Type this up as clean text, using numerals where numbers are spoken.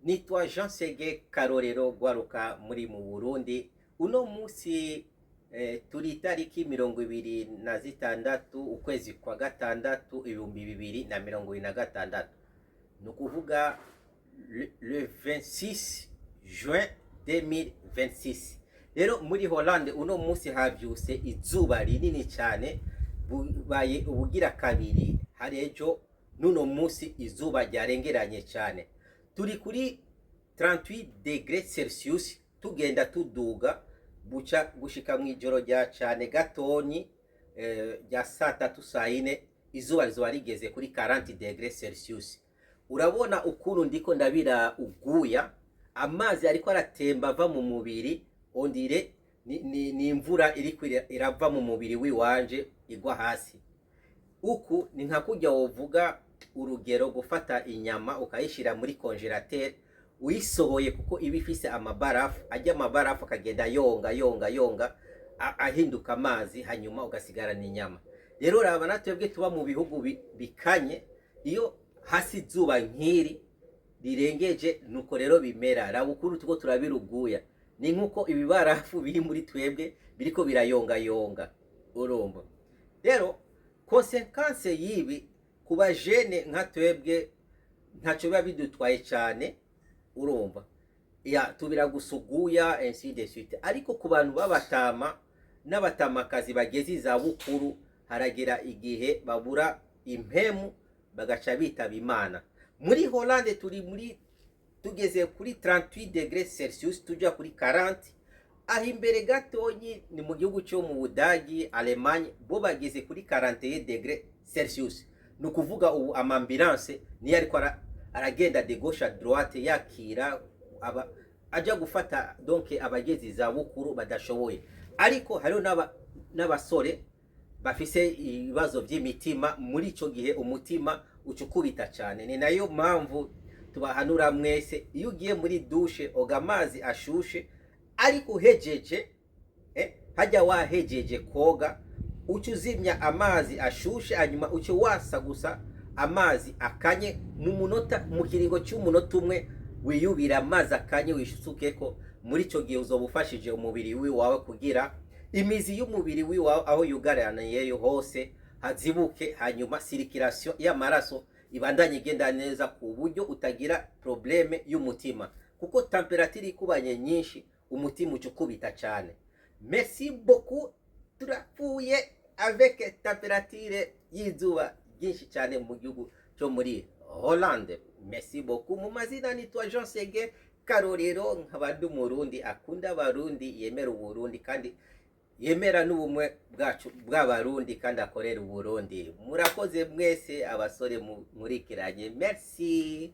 Nitwa Jean Sege Karorero gwaruka muri mu Burundi. Uno musi turi itariki 26 ukwezi kwa gatandatu 2026. Nukuvuga le 26 juin 2026. Rero muri Hollande uno musi havyuse izuba rinini cyane, bubaye ubugira kabiri. Hari ejo nuno musi izuba ryarengeranye cyane. Turi kuri 38 degrees Celsius, tugenda tuduga buca gushika mwijoro rya cyane gatonyi rya saa 3 saa 4 izuba rizoba rigeze kuri 40 degrees Celsius. Urabona ukuntu ndiko ndabira uguya, amazi ariko aratemba ava mu mubiri, ondire ni imvura iriko irava mu mubiri wiwanje igwa hasi. Uku ni nka kujya wovuga urugero gufata inyama ukayishira muri congelateur uyisohoye, kuko iba ifise amabarafu, ajya amabarafu akagenda yonga ahinduka amazi, hanyuma ugasigarana inyama. Rero raba natwebwe tuba mu bihugu bikanye, iyo hasi izuba nkiri rirengeje nuko rero bimera. Raba ukuru tuko turabiruguya, ni nkuko ibibarafu biri muri twebwe biriko birayonga urumva. Rero konsekanse yibi kuba jene nka twebwe ntaco biba bidutwaye cyane urumva, ya tubira gusuguya ainsi de suite. Ariko ku bantu babatama n'abatamakazi bageze za bukuru, haragira igihe babura impemu bagaca bitaba Imana. Muri Hollande tugeze kuri 38 degrees Celsius, tuja kuri 40. Aho imbere gatonyi ni mu gihugu cyo mu Budagi, Allemagne, bo bageze kuri 41 degrees Celsius. Nukuvuga ubu amambulance niyo ariko aragenda de gauche à droite yakira aja gufata donc abagezi za bukuru badashoboye. Ariko hariho n'abasore bafise ibibazo by'imitima, muri ico gihe umutima ucukubita cyane. Ni nayo mpamvu tubahanura mwese, iyo ugiye muri douche oga amazi ashushe, ariko uhejeje hajya wahejeje koga uca uzimya amazi ashushe, hanyuma uce wasa gusa amazi akanye mu kiringo cy'umunota umwe, wiyubira amazi akanye wishusukeko. Muri ico gihe uzobufashije umubiri wiwawe kugira imizi y'umubiri wiwawe aho yugaraniyeyo hose hazibuke, hanyuma circulation y'amaraso ibandanye igenda neza, ku buryo utagira probleme y'umutima, kuko temperature ikubanye nyinshi umutima ucukubita cyane. Merci beaucoup. Turapfuye avec temperature y'izuba ryinshi cyane mu gihugu cyo muri Hollande. Merci beaucoup. Mu mazina nitwa Jean Sege Karorero, nk'abandi Umurundi akunda abarundi, yemera Uburundi kandi yemera n'ubumwe bwacu bw'abarundi kandi akorera Uburundi. Murakoze mwese abasore murikiranye. Merci.